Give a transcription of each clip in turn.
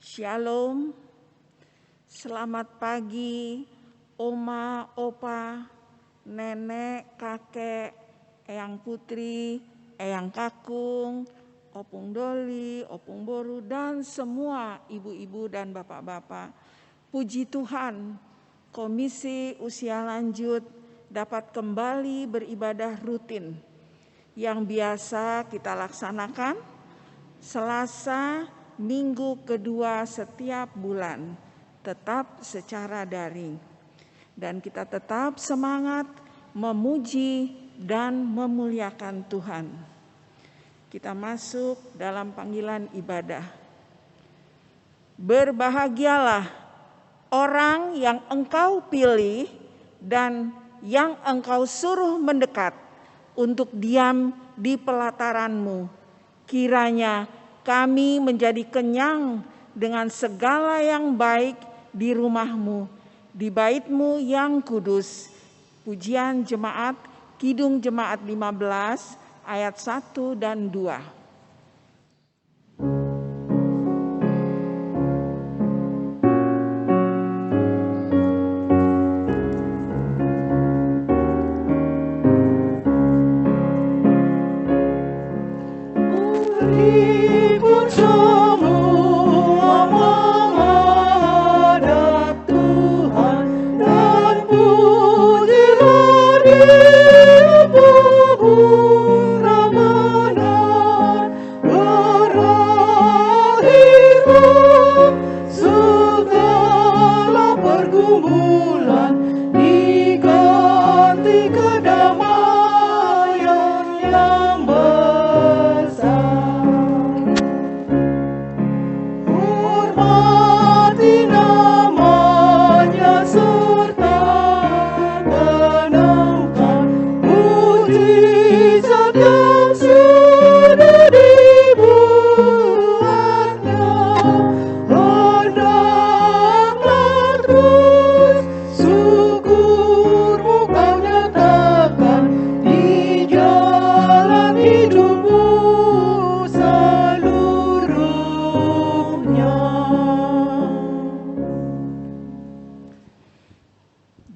Shalom, selamat pagi, oma, opa, nenek, kakek, eyang putri, eyang kakung, opung doli, opung boru, dan semua ibu-ibu dan bapak-bapak. Puji Tuhan, Komisi Usia Lanjut dapat kembali beribadah rutin yang biasa kita laksanakan Selasa minggu kedua setiap bulan, tetap secara daring. Dan kita tetap semangat memuji dan memuliakan Tuhan. Kita masuk dalam panggilan ibadah. Berbahagialah orang yang engkau pilih dan yang engkau suruh mendekat untuk diam di pelataranmu. Kiranya kami menjadi kenyang dengan segala yang baik di rumahmu, di baitmu yang kudus. Pujian Jemaat, Kidung Jemaat 15 ayat 1 dan 2.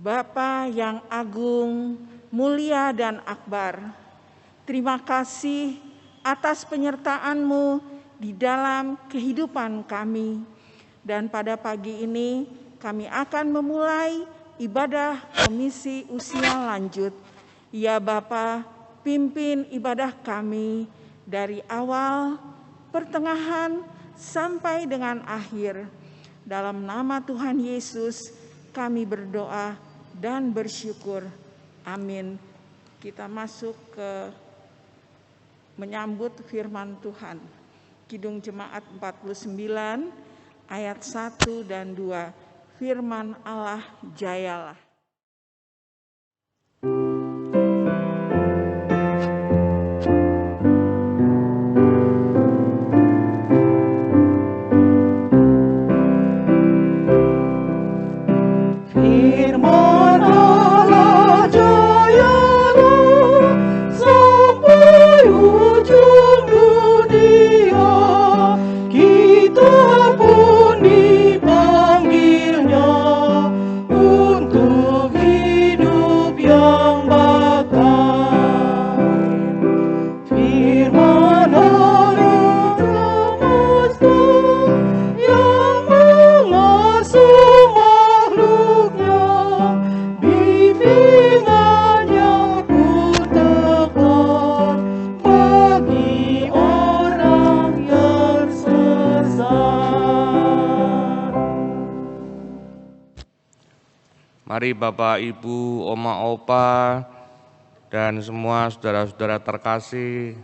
Bapa yang agung, mulia dan akbar, terima kasih atas penyertaan-Mu di dalam kehidupan kami. Dan pada pagi ini kami akan memulai ibadah Komisi Usia Lanjut. Ya Bapa, pimpin ibadah kami dari awal, pertengahan, sampai dengan akhir. Dalam nama Tuhan Yesus kami berdoa dan bersyukur. Amin. Kita masuk ke menyambut firman Tuhan. Kidung Jemaat 49 ayat 1 dan 2. Firman Allah, jayalah. Mari Bapak, Ibu, Oma, Opa, dan semua saudara-saudara terkasih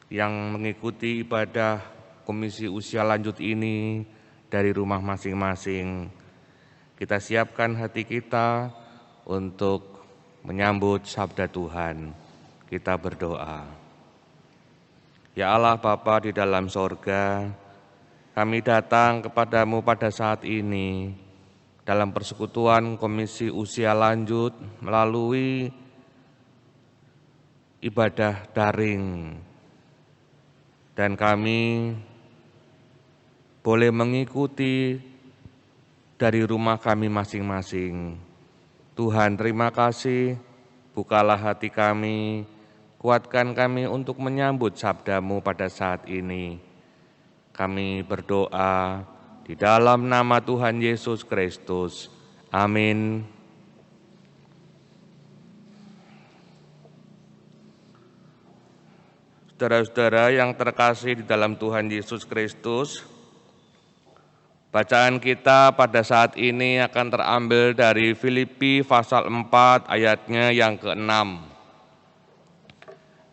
yang mengikuti ibadah Komisi Usia Lanjut ini dari rumah masing-masing. Kita siapkan hati kita untuk menyambut sabda Tuhan. Kita berdoa. Ya Allah Bapa di dalam sorga, kami datang kepadamu pada saat ini dalam persekutuan Komisi Usia Lanjut melalui ibadah daring dan kami boleh mengikuti dari rumah kami masing-masing. Tuhan, terima kasih, bukalah hati kami, kuatkan kami untuk menyambut sabda-Mu pada saat ini. Kami berdoa di dalam nama Tuhan Yesus Kristus. Amin. Saudara-saudara yang terkasih di dalam Tuhan Yesus Kristus, bacaan kita pada saat ini akan terambil dari Filipi pasal 4 ayatnya yang ke-6.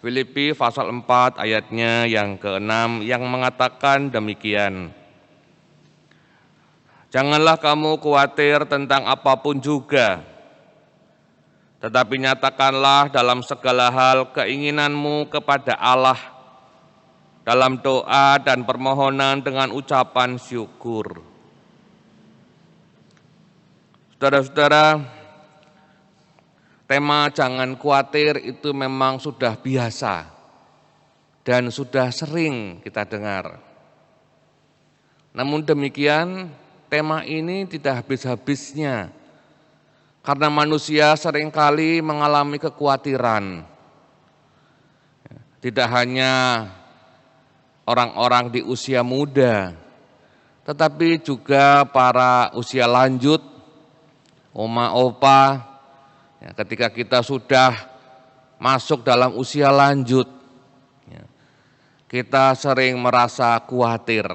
Filipi pasal 4 ayatnya yang ke-6 yang mengatakan demikian. Janganlah kamu khawatir tentang apapun juga, tetapi nyatakanlah dalam segala hal keinginanmu kepada Allah dalam doa dan permohonan dengan ucapan syukur. Saudara-saudara, tema jangan khawatir itu memang sudah biasa dan sudah sering kita dengar. Namun demikian, tema ini tidak habis-habisnya. Karena manusia seringkali mengalami kekhawatiran. Tidak hanya orang-orang di usia muda, tetapi juga para usia lanjut, oma opa, ketika kita sudah masuk dalam usia lanjut, kita sering merasa khawatir.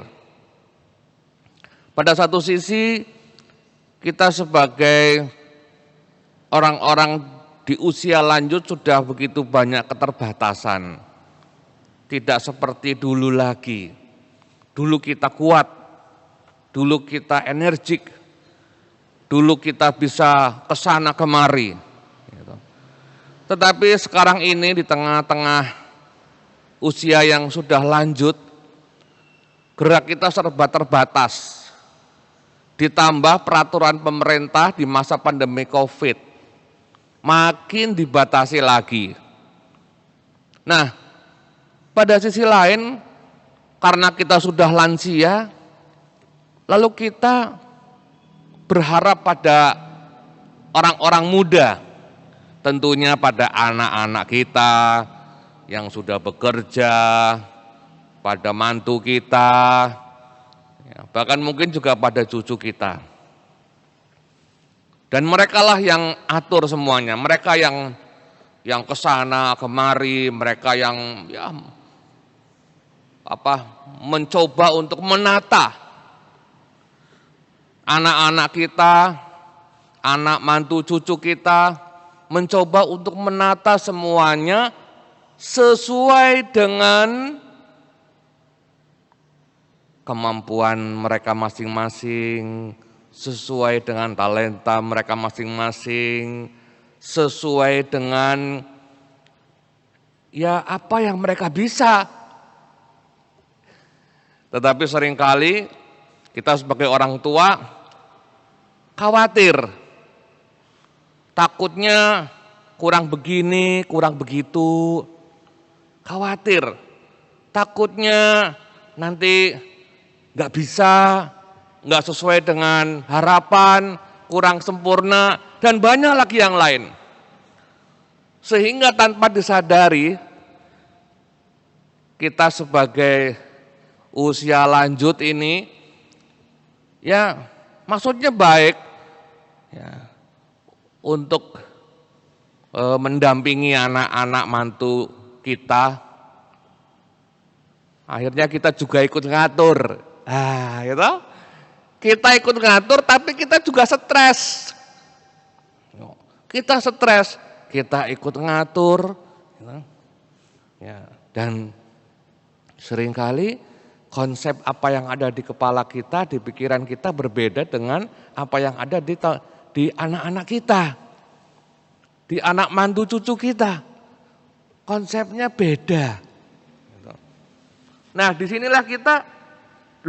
Pada satu sisi, kita sebagai orang-orang di usia lanjut sudah begitu banyak keterbatasan. Tidak seperti dulu lagi. Dulu kita kuat, dulu kita energik, dulu kita bisa kesana kemari. Tetapi sekarang ini di tengah-tengah usia yang sudah lanjut, gerak kita serba terbatas. Ditambah peraturan pemerintah di masa pandemi COVID. Makin dibatasi lagi. Nah, pada sisi lain, karena kita sudah lansia, lalu kita berharap pada orang-orang muda, tentunya pada anak-anak kita yang sudah bekerja, pada mantu kita, bahkan mungkin juga pada cucu kita. Dan merekalah yang atur semuanya, mereka yang kesana kemari, mereka yang mencoba untuk menata anak-anak kita, anak mantu cucu kita, mencoba untuk menata semuanya sesuai dengan kemampuan mereka masing-masing, sesuai dengan talenta mereka masing-masing, sesuai dengan apa yang mereka bisa. Tetapi seringkali kita sebagai orang tua khawatir, takutnya kurang begini, kurang begitu, khawatir, takutnya nanti nggak bisa, nggak sesuai dengan harapan, kurang sempurna, dan banyak lagi yang lain. Sehingga tanpa disadari, kita sebagai usia lanjut ini, maksudnya baik, untuk mendampingi anak-anak mantu kita, akhirnya kita juga ikut ngatur. Gitu. Kita ikut ngatur, tapi kita juga stres. Kita stres, kita ikut ngatur. Dan seringkali konsep apa yang ada di kepala kita, di pikiran kita berbeda dengan apa yang ada di anak-anak kita. Di anak mantu cucu kita. Konsepnya beda. Nah, disinilah kita,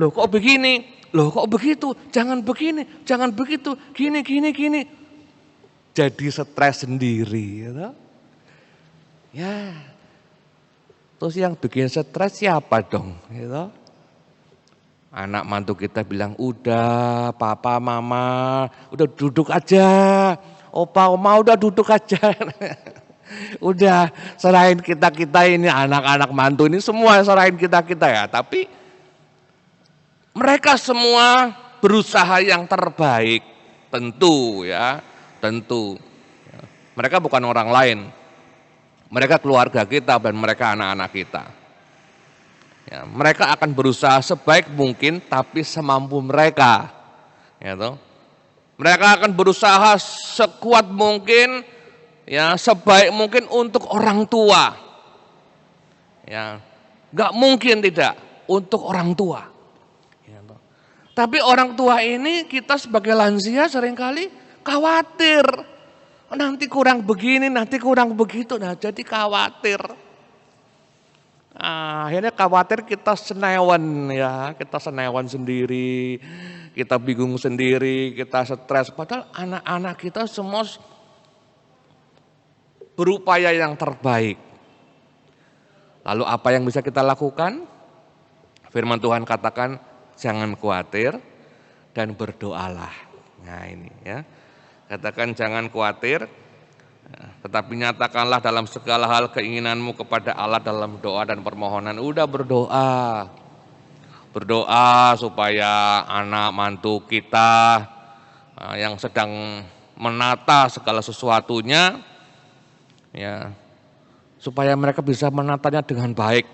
loh kok begini? Loh kok begitu, jangan begini, jangan begitu, gini. Jadi stres sendiri. Terus yang bikin stres siapa dong? Gitu. Anak mantu kita bilang, udah papa mama udah duduk aja, opa oma udah duduk aja. Udah serahin kita ini anak-anak mantu ini semua serahin kita ya. Tapi mereka semua berusaha yang terbaik, tentu ya, tentu. Mereka bukan orang lain, mereka keluarga kita dan mereka anak-anak kita. Ya, mereka akan berusaha sebaik mungkin tapi semampu mereka. Ya, toh. Mereka akan berusaha sekuat mungkin, ya sebaik mungkin untuk orang tua. Ya, nggak mungkin tidak untuk orang tua. Ya, toh. Tapi orang tua ini kita sebagai lansia seringkali khawatir. Nanti kurang begini, nanti kurang begitu. Nah, jadi khawatir. Akhirnya khawatir kita senewan ya, kita senewan sendiri, kita bingung sendiri, kita stres. Padahal anak-anak kita semua berupaya yang terbaik. Lalu apa yang bisa kita lakukan? Firman Tuhan katakan jangan khawatir dan berdoalah. Nah ini ya, katakan jangan khawatir. Tetapi nyatakanlah dalam segala hal keinginanmu kepada Allah dalam doa dan permohonan. Udah berdoa. Berdoa supaya anak mantu kita yang sedang menata segala sesuatunya, ya, supaya mereka bisa menatanya dengan baik.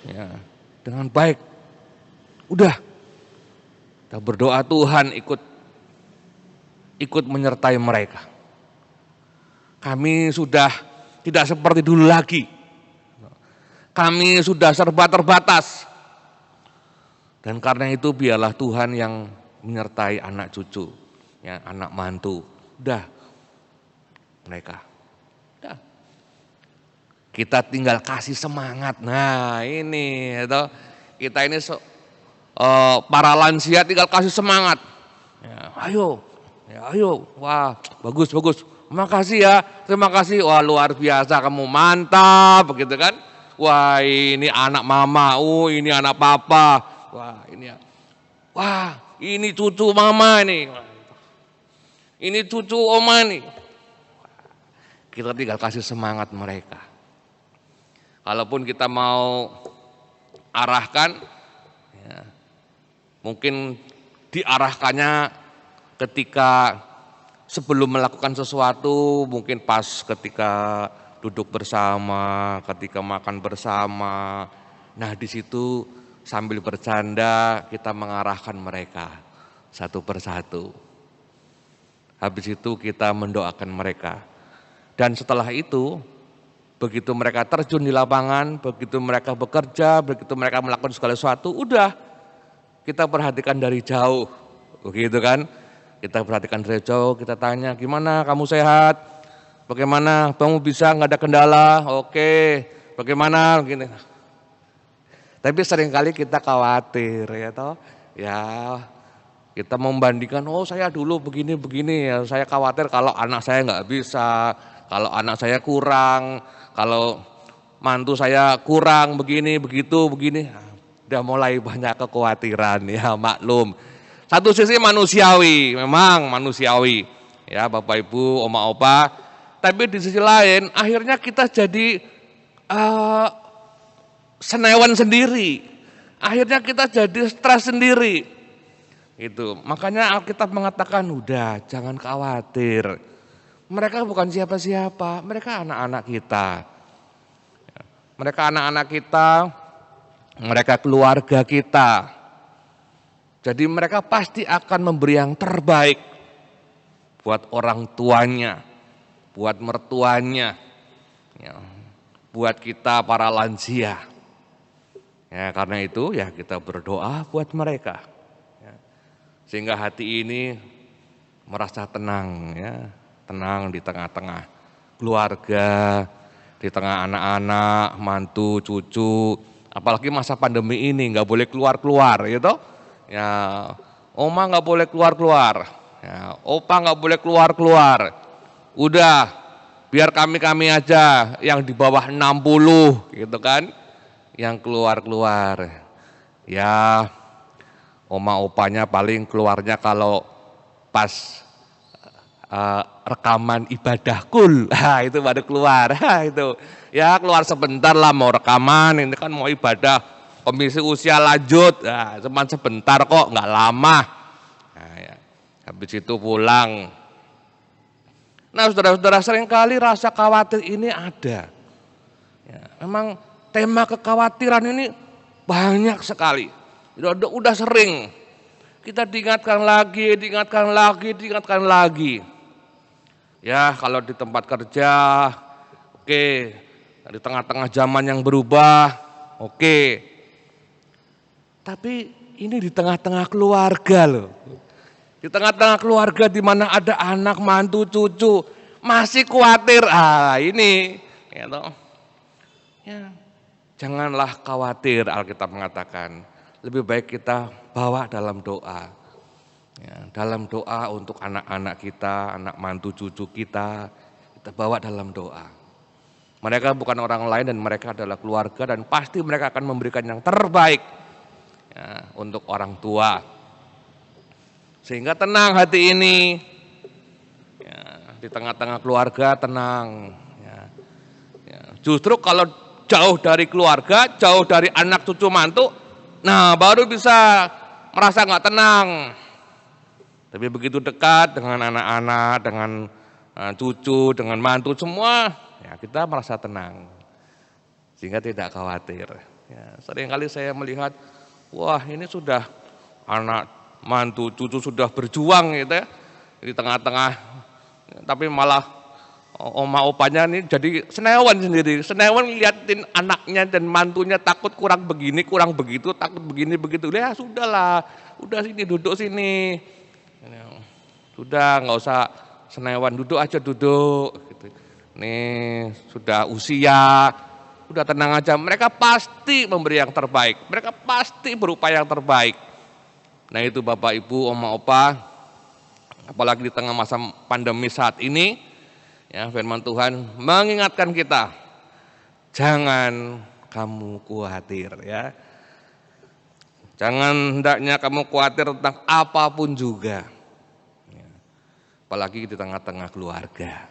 Ya, dengan baik. Udah. Kita berdoa Tuhan ikut menyertai mereka. Kami sudah tidak seperti dulu lagi. Kami sudah serba terbatas. Dan karena itu biarlah Tuhan yang menyertai anak cucu, ya, anak mantu. Udah, mereka. Udah. Kita tinggal kasih semangat. Nah ini, itu kita ini para lansia tinggal kasih semangat. Ya, ayo, wah bagus. Makasih ya, terima kasih. Wah luar biasa, kamu mantap, begitu kan? Wah ini anak mama, ini anak papa. Wah ini cucu mama nih. Ini cucu oma nih. Kita tinggal kasih semangat mereka. Kalaupun kita mau arahkan, ya, mungkin diarahkannya ketika sebelum melakukan sesuatu, mungkin pas ketika duduk bersama, ketika makan bersama. Nah di situ sambil bercanda kita mengarahkan mereka satu persatu. Habis itu kita mendoakan mereka. Dan setelah itu, begitu mereka terjun di lapangan, begitu mereka bekerja, begitu mereka melakukan segala sesuatu, udah kita perhatikan dari jauh, begitu kan? Kita perhatikan dari jauh, kita tanya, gimana kamu sehat? Bagaimana kamu bisa nggak ada kendala? Oke, bagaimana? Gini. Tapi seringkali kita khawatir ya toh. Ya kita membandingkan, oh saya dulu begini ya, saya khawatir kalau anak saya nggak bisa, kalau anak saya kurang, kalau mantu saya kurang begini, begitu, begini. Udah mulai banyak kekhawatiran ya, maklum. Satu sisi manusiawi, memang manusiawi, ya Bapak Ibu, Oma Opa. Tapi di sisi lain, akhirnya kita jadi senewan sendiri. Akhirnya kita jadi stres sendiri. Itu. Makanya Alkitab mengatakan, udah jangan khawatir. Mereka bukan siapa-siapa, mereka anak-anak kita. Mereka anak-anak kita, mereka keluarga kita. Jadi mereka pasti akan memberi yang terbaik buat orang tuanya, buat mertuanya, ya, buat kita para lansia. Ya, karena itu ya kita berdoa buat mereka, ya, sehingga hati ini merasa tenang, ya, tenang di tengah-tengah keluarga, di tengah anak-anak, mantu, cucu. Apalagi masa pandemi ini nggak boleh keluar-keluar, gitu. Ya, oma nggak boleh keluar-keluar, ya, opa nggak boleh keluar-keluar. Udah biar kami aja yang di bawah 60 gitu kan, yang keluar. Ya, oma opanya paling keluarnya kalau pas rekaman ibadah kul, itu baru keluar. Itu ya keluar sebentar lah, mau rekaman, ini kan mau ibadah komisi usia lanjut, cuma sebentar kok, nggak lama. Nah, ya. Habis itu pulang. Nah, saudara-saudara, seringkali rasa khawatir ini ada. Ya, memang tema kekhawatiran ini banyak sekali. Udah sering kita diingatkan lagi. Ya, kalau di tempat kerja, oke. Di tengah-tengah zaman yang berubah, oke. Tapi ini di tengah-tengah keluarga loh. Di tengah-tengah keluarga di mana ada anak, mantu, cucu, masih khawatir. Ini, gitu. Ya, janganlah khawatir, Alkitab mengatakan. Lebih baik kita bawa dalam doa. Ya, dalam doa untuk anak-anak kita, anak mantu cucu kita bawa dalam doa. Mereka bukan orang lain dan mereka adalah keluarga dan pasti mereka akan memberikan yang terbaik ya, untuk orang tua. Sehingga tenang hati ini, ya, di tengah-tengah keluarga tenang. Ya, justru kalau jauh dari keluarga, jauh dari anak cucu mantu, nah baru bisa merasa nggak tenang. Tapi begitu dekat dengan anak-anak, dengan cucu, dengan mantu semua, ya kita merasa tenang. Sehingga tidak khawatir. Ya, seringkali saya melihat, wah ini sudah anak mantu cucu sudah berjuang gitu ya, di tengah-tengah. Tapi malah oma opanya ini jadi senewan sendiri. Senewan liatin anaknya dan mantunya takut kurang begini, kurang begitu, takut begini begitu. Ya sudahlah, udah sini duduk sini. Sudah nggak usah senewan, duduk aja duduk. Gitu. Nih sudah usia, udah tenang aja. Mereka pasti memberi yang terbaik. Mereka pasti berupaya yang terbaik. Nah itu Bapak Ibu, Oma Opa, apalagi di tengah masa pandemi saat ini, ya firman Tuhan mengingatkan kita, jangan kamu khawatir ya. Jangan hendaknya kamu khawatir tentang apapun juga. Apalagi di tengah-tengah keluarga.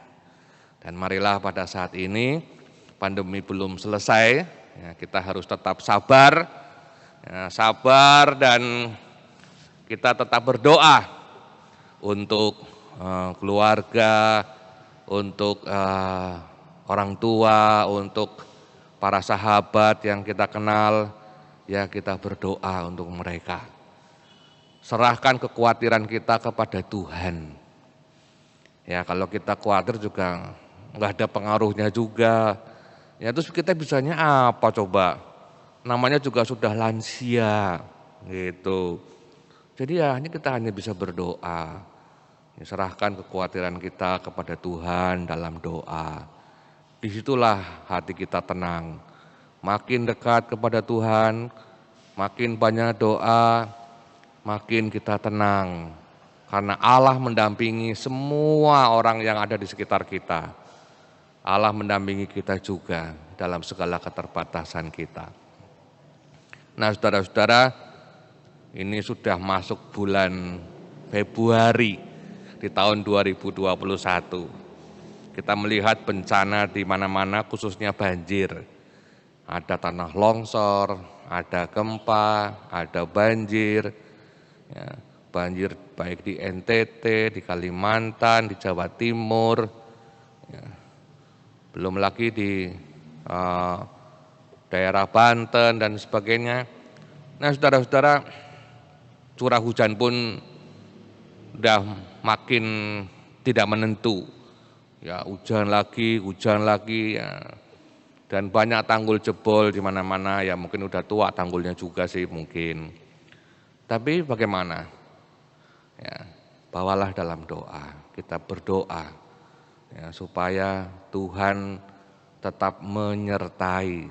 Dan marilah pada saat ini pandemi belum selesai, ya, kita harus tetap sabar, ya, sabar dan kita tetap berdoa untuk keluarga, untuk orang tua, untuk para sahabat yang kita kenal, ya kita berdoa untuk mereka. Serahkan kekhawatiran kita kepada Tuhan. Ya kalau kita khawatir juga nggak ada pengaruhnya juga. Ya terus kita bisanya apa coba? Namanya juga sudah lansia gitu. Jadi ya ini kita hanya bisa berdoa. Ya, serahkan kekhawatiran kita kepada Tuhan dalam doa. Disitulah hati kita tenang. Makin dekat kepada Tuhan, makin banyak doa, makin kita tenang. Karena Allah mendampingi semua orang yang ada di sekitar kita. Allah mendampingi kita juga dalam segala keterbatasan kita. Nah saudara-saudara, ini sudah masuk bulan Februari di tahun 2021. Kita melihat bencana di mana-mana khususnya banjir. Ada tanah longsor, ada gempa, ada banjir. Ya. Banjir baik di NTT, di Kalimantan, di Jawa Timur, ya. Belum lagi di daerah Banten dan sebagainya. Nah saudara-saudara, curah hujan pun udah makin tidak menentu. Ya hujan lagi, ya. Dan banyak tanggul jebol di mana-mana, ya mungkin udah tua tanggulnya juga sih mungkin. Tapi bagaimana? Ya, bawalah dalam doa, kita berdoa ya, supaya Tuhan tetap menyertai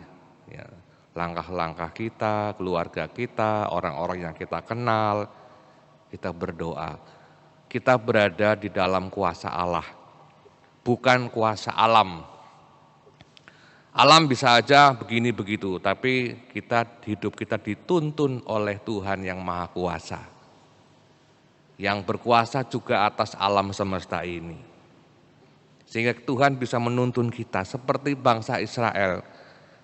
ya, langkah-langkah kita, keluarga kita, orang-orang yang kita kenal. Kita berdoa, kita berada di dalam kuasa Allah, bukan kuasa alam. Alam bisa aja begini begitu, tapi hidup kita dituntun oleh Tuhan yang Maha Kuasa, yang berkuasa juga atas alam semesta ini. Sehingga Tuhan bisa menuntun kita seperti bangsa Israel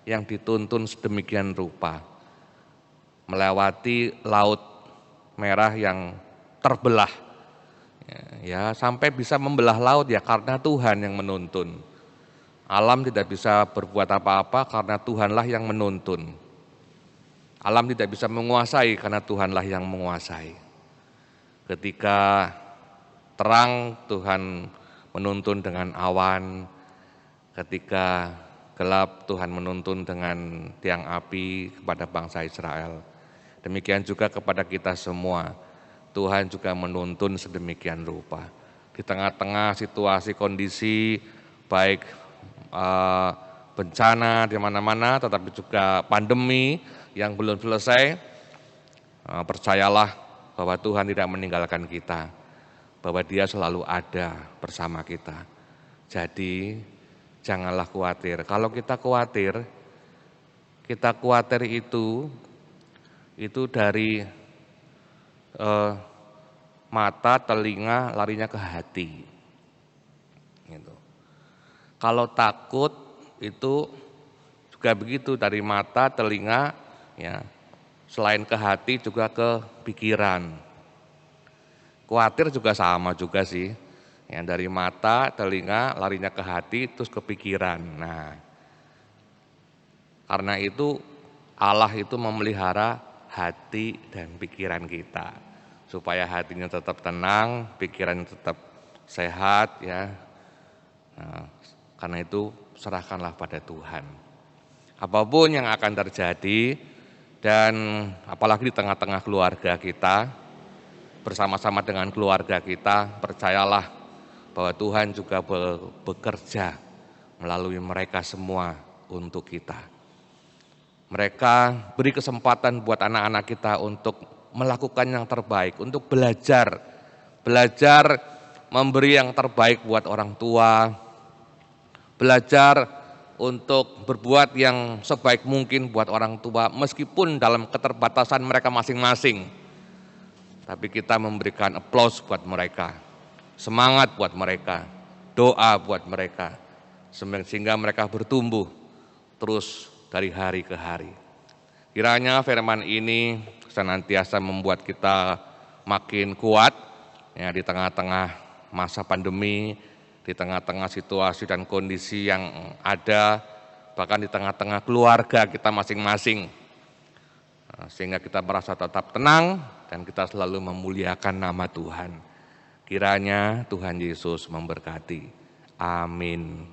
yang dituntun sedemikian rupa, melewati laut merah yang terbelah, ya sampai bisa membelah laut ya karena Tuhan yang menuntun. Alam tidak bisa berbuat apa-apa karena Tuhanlah yang menuntun. Alam tidak bisa menguasai karena Tuhanlah yang menguasai. Ketika terang, Tuhan menuntun dengan awan. Ketika gelap, Tuhan menuntun dengan tiang api kepada bangsa Israel. Demikian juga kepada kita semua. Tuhan juga menuntun sedemikian rupa. Di tengah-tengah situasi kondisi baik bencana di mana-mana, tetapi juga pandemi yang belum selesai, percayalah bahwa Tuhan tidak meninggalkan kita, bahwa Dia selalu ada bersama kita. Jadi janganlah khawatir. Kalau kita khawatir itu dari mata, telinga, larinya ke hati. Gitu. Kalau takut itu juga begitu, dari mata, telinga, ya, selain ke hati juga ke pikiran. Khawatir juga sama juga sih, yang dari mata, telinga, larinya ke hati, terus ke pikiran. Nah, karena itu Allah itu memelihara hati dan pikiran kita, supaya hatinya tetap tenang, pikirannya tetap sehat, ya. Nah, karena itu serahkanlah pada Tuhan. Apapun yang akan terjadi, dan apalagi di tengah-tengah keluarga kita, bersama-sama dengan keluarga kita, percayalah bahwa Tuhan juga bekerja melalui mereka semua untuk kita. Mereka beri kesempatan buat anak-anak kita untuk melakukan yang terbaik, untuk belajar memberi yang terbaik buat orang tua, belajar untuk berbuat yang sebaik mungkin buat orang tua, meskipun dalam keterbatasan mereka masing-masing. Tapi kita memberikan aplaus buat mereka, semangat buat mereka, doa buat mereka, sehingga mereka bertumbuh terus dari hari ke hari. Kiranya firman ini senantiasa membuat kita makin kuat, ya, di tengah-tengah masa pandemi, di tengah-tengah situasi dan kondisi yang ada, bahkan di tengah-tengah keluarga kita masing-masing, sehingga kita merasa tetap tenang dan kita selalu memuliakan nama Tuhan. Kiranya Tuhan Yesus memberkati. Amin.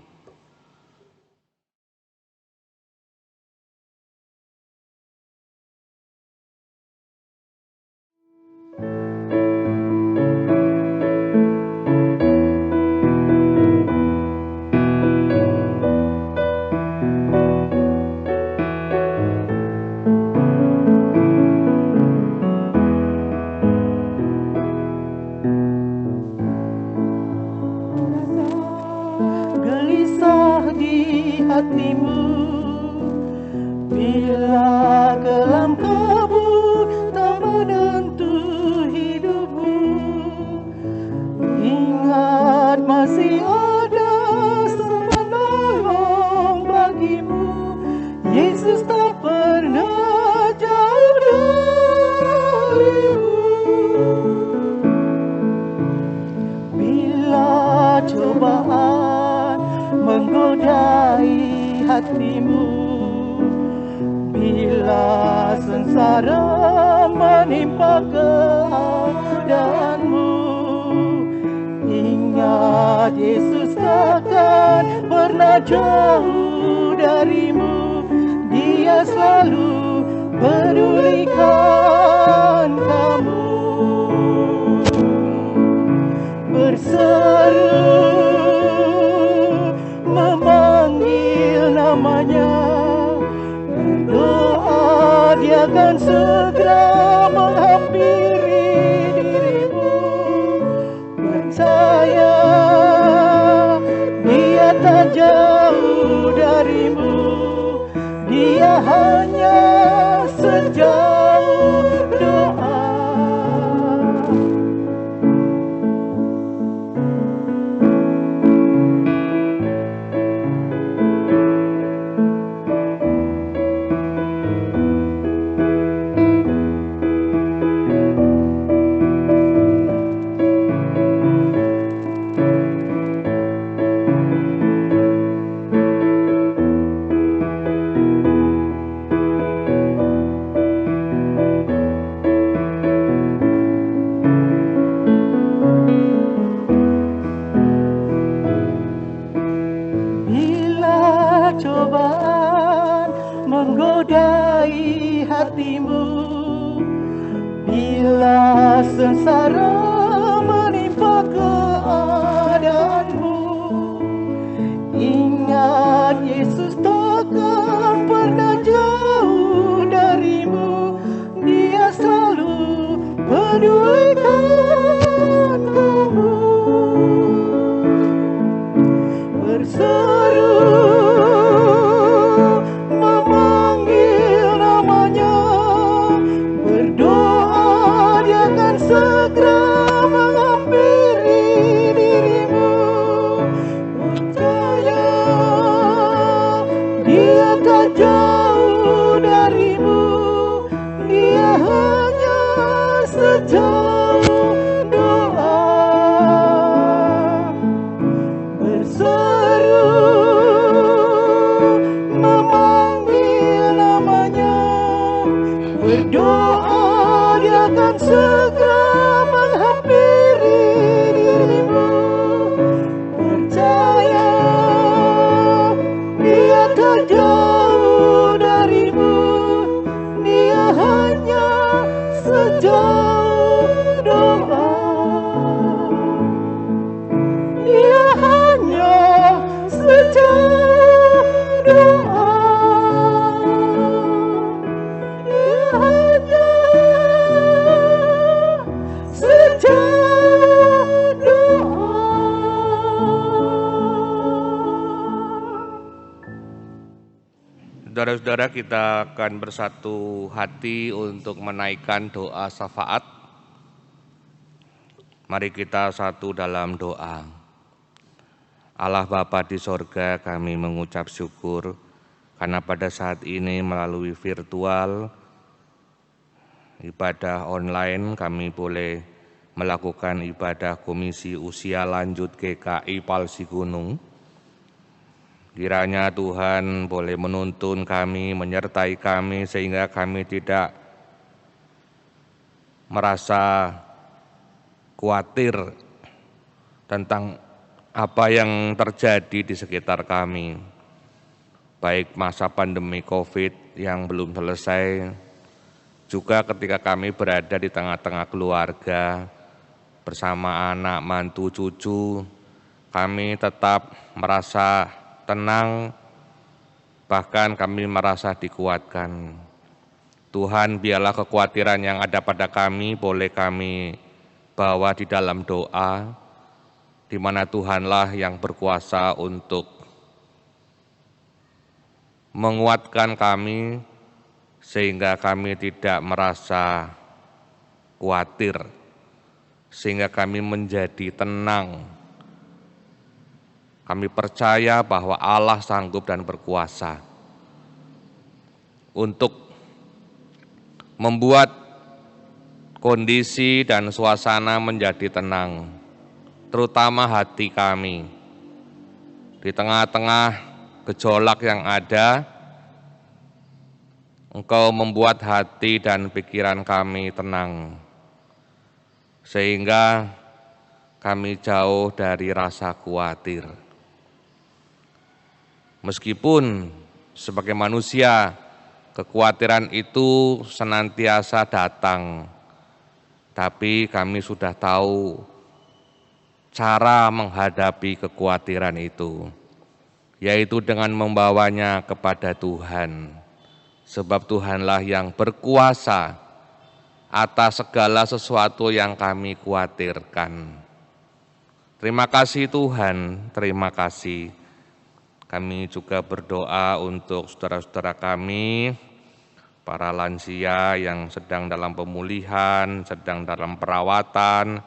Hatimu bila kelam kabut tak menentu hidupmu, ingat masih ada penolong bagimu. Yesus tak pernah jauh darimu. Bila cobaan menggodai hatimu, bila sengsara menimpa keadaanmu, ingat Yesus takkan pernah jauh darimu. Dia selalu pedulikan kamu. Berseru memanggil namanya, berdoa Dia akan segera menghampiri dirimu. Percaya darimu, dia hanya sejauh doa. Cobaan menggodai hatimu, bila sengsara menimpa keadaanmu, ingat Yesus takkan pernah jauh darimu, dia selalu pedulikan kamu. Berseru segera menghampiri dirimu, percaya dia tak jauh darimu, dia hanya sejauh doa. Berseru memanggil namanya, berdoa dia akan segera menghampiri dirimu, percaya dia tak jauh darimu, dia hanya sejauh doa, dia hanya sejauh doa. Saudara-saudara, kita akan bersatu hati untuk menaikkan doa syafaat. Mari kita satu dalam doa. Allah Bapa di sorga, kami mengucap syukur karena pada saat ini melalui virtual ibadah online kami boleh melakukan ibadah Komisi Usia Lanjut GKI Palsi Gunung. Kiranya Tuhan boleh menuntun kami, menyertai kami sehingga kami tidak merasa khawatir tentang apa yang terjadi di sekitar kami. Baik masa pandemi COVID yang belum selesai, juga ketika kami berada di tengah-tengah keluarga, bersama anak, mantu, cucu, kami tetap merasa tenang, bahkan kami merasa dikuatkan. Tuhan, biarlah kekhawatiran yang ada pada kami boleh kami bawa di dalam doa, di mana Tuhanlah yang berkuasa untuk menguatkan kami, sehingga kami tidak merasa khawatir, sehingga kami menjadi tenang. Kami percaya bahwa Allah sanggup dan berkuasa untuk membuat kondisi dan suasana menjadi tenang, terutama hati kami. Di tengah-tengah gejolak yang ada, Engkau membuat hati dan pikiran kami tenang, sehingga kami jauh dari rasa khawatir. Meskipun sebagai manusia, kekhawatiran itu senantiasa datang, tapi kami sudah tahu cara menghadapi kekhawatiran itu, yaitu dengan membawanya kepada Tuhan. Sebab Tuhanlah yang berkuasa atas segala sesuatu yang kami khawatirkan. Terima kasih Tuhan, terima kasih. Kami juga berdoa untuk saudara-saudara kami, para lansia yang sedang dalam pemulihan, sedang dalam perawatan,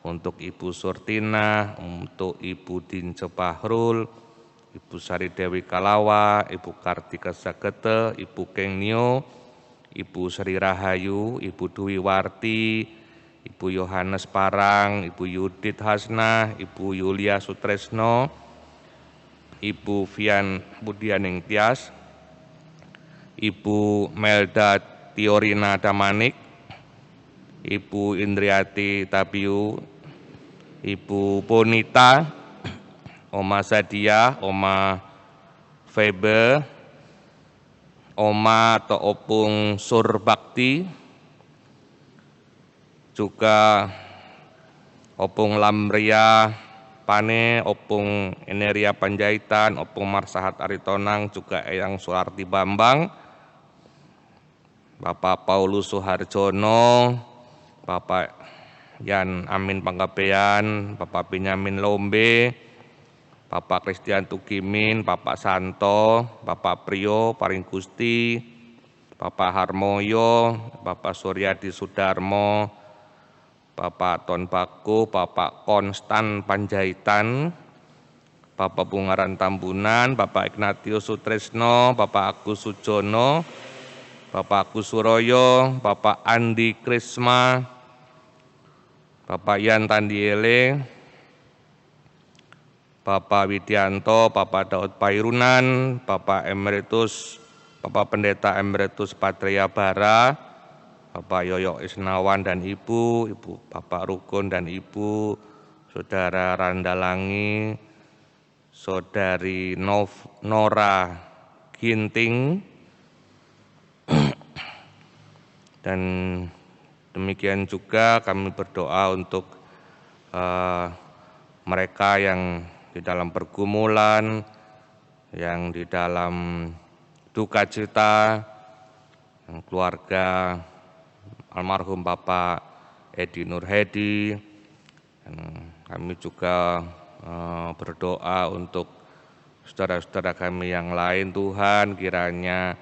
untuk Ibu Surtina, untuk Ibu Dince Bahrul, Ibu Sari Dewi Kalawa, Ibu Kartika Sagete, Ibu Kengnio, Ibu Sri Rahayu, Ibu Dwi Warti, Ibu Yohanes Parang, Ibu Yudit Hasnah, Ibu Yulia Sutresno, Ibu Vian Budianing Tias, Ibu Melda Tiorina Damanik, Ibu Indriati Tabiu, Ibu Bonita, Oma Sadia, Oma Febe, Oma atau Opung Surbakti, juga Opung Lamria Pane, Opung Eneria Panjaitan, Opung Marsahat Aritonang, juga Eyang Suarti Bambang, Bapak Paulus Suharjono, Bapak Yan Amin Panggabean, Bapak Benyamin Lombe, Bapak Christian Tukimin, Bapak Santo, Bapak Priyo Paring Gusti, Bapak Harmoyo, Bapak Suryadi Sudarmo, Bapak Ton Baku, Bapak Konstan Panjaitan, Bapak Bungaran Tambunan, Bapak Ignatius Sutresno, Bapak Agus Sujono, Bapak Agus Suroyo, Bapak Andi Krisma, Bapak Yan Tandiele, Bapak Widianto, Bapak Daud Pairunan, Bapak Emeritus, Bapak Pendeta Emeritus Patria Bara, Bapak Yoyo Isnawan dan Ibu, Bapak Rukun dan Ibu, Saudara Randalangi, Saudari Nora Ginting, dan demikian juga kami berdoa untuk mereka yang di dalam pergumulan, yang di dalam duka cita, yang keluarga almarhum Bapak Edi Nurhedi. Dan kami juga berdoa untuk saudara-saudara kami yang lain. Tuhan, kiranya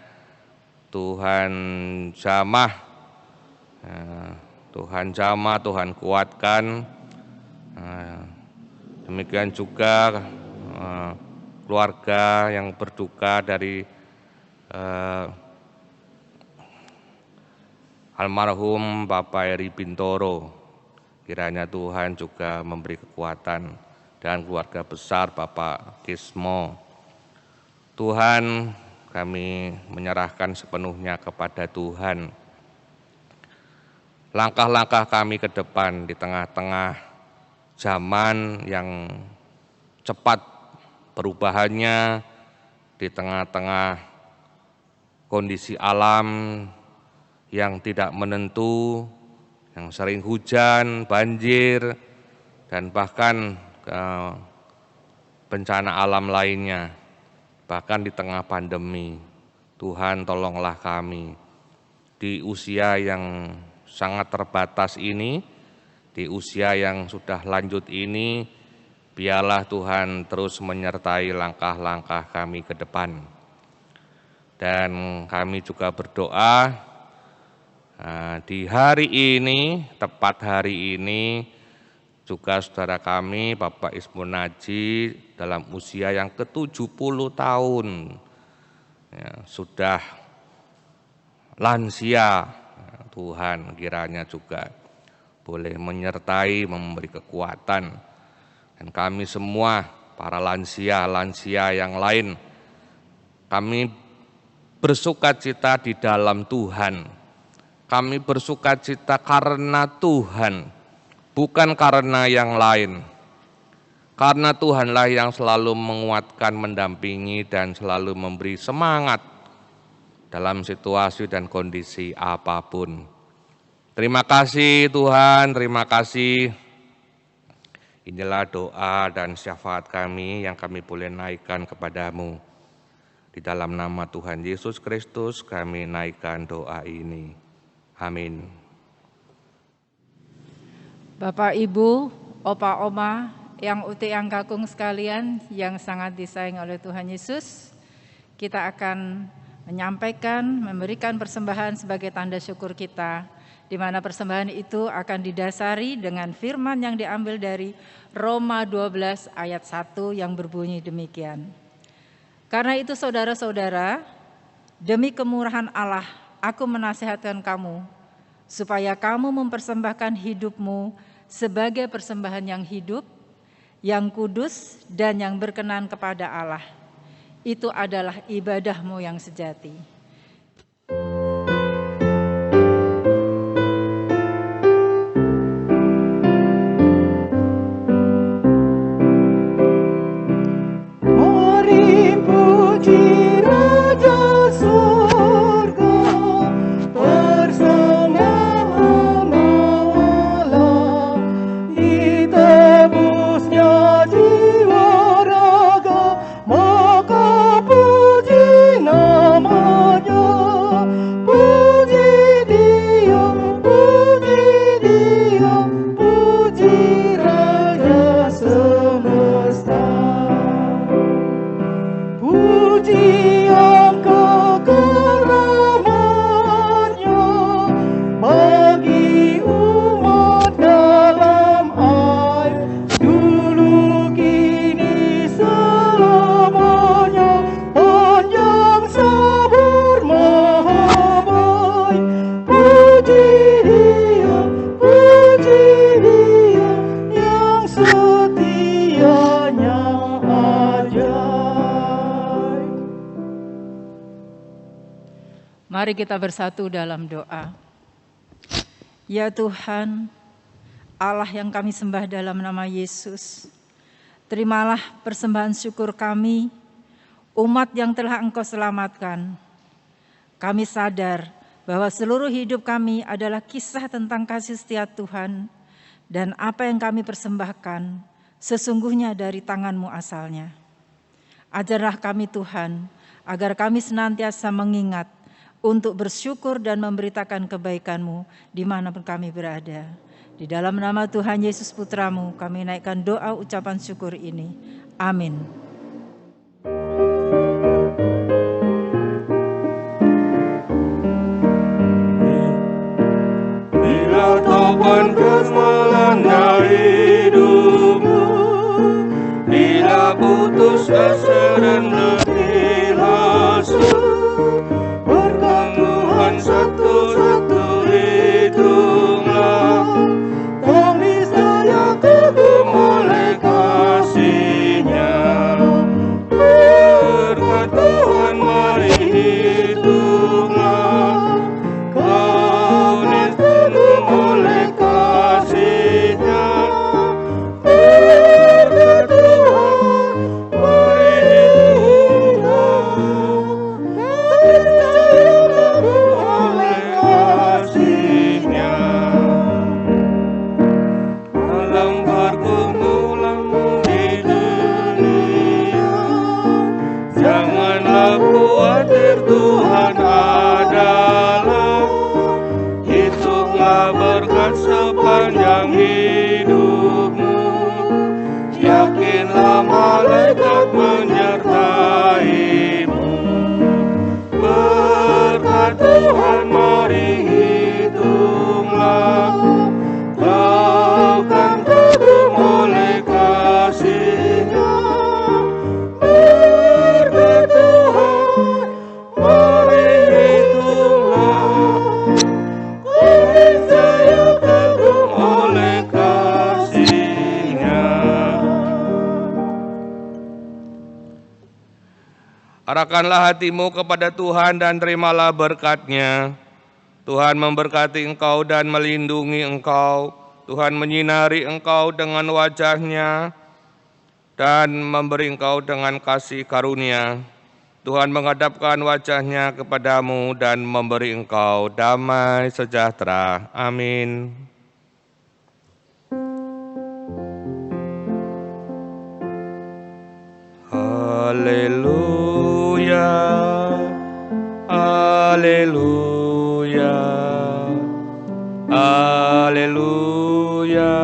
Tuhan jamah, Tuhan kuatkan. Demikian juga keluarga yang berduka dari almarhum Bapak Eri Bintoro, kiranya Tuhan juga memberi kekuatan, dan keluarga besar Bapak Kismo. Tuhan, kami menyerahkan sepenuhnya kepada Tuhan. Langkah-langkah kami ke depan di tengah-tengah zaman yang cepat perubahannya, di tengah-tengah kondisi alam yang tidak menentu, yang sering hujan, banjir, dan bahkan bencana alam lainnya, bahkan di tengah pandemi. Tuhan, tolonglah kami di usia yang sangat terbatas ini, di usia yang sudah lanjut ini. Biarlah Tuhan terus menyertai langkah-langkah kami ke depan. Dan kami juga berdoa di hari ini, tepat hari ini, juga saudara kami Bapak Ismun Naji dalam usia yang ke-70 tahun, ya, sudah lansia. Tuhan, kiranya juga boleh menyertai, memberi kekuatan. Dan kami semua, para lansia yang lain, kami bersukacita di dalam Tuhan. Kami bersukacita karena Tuhan, bukan karena yang lain. Karena Tuhanlah yang selalu menguatkan, mendampingi, dan selalu memberi semangat dalam situasi dan kondisi apapun. Terima kasih Tuhan, terima kasih. Inilah doa dan syafaat kami yang kami boleh naikkan kepadamu. Di dalam nama Tuhan Yesus Kristus kami naikkan doa ini. Amin. Bapak, Ibu, Opa, Oma, Yang uti yang kakung sekalian yang sangat disayang oleh Tuhan Yesus, kita akan memberikan persembahan sebagai tanda syukur kita, di mana persembahan itu akan didasari dengan firman yang diambil dari Roma 12 ayat 1 yang berbunyi demikian. Karena itu saudara-saudara, demi kemurahan Allah, aku menasihatkan kamu, supaya kamu mempersembahkan hidupmu sebagai persembahan yang hidup, yang kudus dan yang berkenan kepada Allah. Itu adalah ibadahmu yang sejati. Mari puji Raja surga, persembahan Allah, ditebusnya jiwa raga, maka puji namanya, puji Dia, puji Raja semesta. Puji yang kekal rahmat-Nya bagi umat dalam air, dulu kini selamanya, panjang sabar maha baik. Puji Dia yang setianya ajaib. Mari kita bersatu dalam doa. Ya Tuhan, Allah yang kami sembah dalam nama Yesus, terimalah persembahan syukur kami, umat yang telah Engkau selamatkan. Kami sadar bahwa seluruh hidup kami adalah kisah tentang kasih setia Tuhan, dan apa yang kami persembahkan sesungguhnya dari tangan-Mu asalnya. Ajarlah kami Tuhan, agar kami senantiasa mengingat untuk bersyukur dan memberitakan kebaikan-Mu dimanapun kami berada. Di dalam nama Tuhan Yesus Putra-Mu, kami naikkan doa ucapan syukur ini. Amin. Bila topan kesmalannya hidupmu, bila putus asa dan letih lesu, berkat Tuhan satu-satu hitunglah, kami saya kagum oleh kasih-Nya. Berkat Tuhan mari hitunglah, kau kagum oleh kasih-Nya. Berkat Tuhan mari hitunglah, saya kagum oleh kasih-Nya. Dalam pergumulan di dunia, janganlah khawatir, Tuhan adalah. Hitunglah berkat sepanjang hidupmu, yakinlah malaikat menyertaimu. Berkat Tuhan mari hitunglah, kau kan kagum oleh kasih-Nya. Berkat Tuhan mari hitunglah, kami saya kagum oleh kasih-Nya. Arahkanlah hatimu kepada Tuhan dan terimalah berkat-Nya. Tuhan memberkati engkau dan melindungi engkau. Tuhan menyinari engkau dengan wajah-Nya dan memberi engkau dengan kasih karunia. Tuhan menghadapkan wajah-Nya kepadamu dan memberi engkau damai sejahtera. Amin. Haleluya, haleluya, haleluya.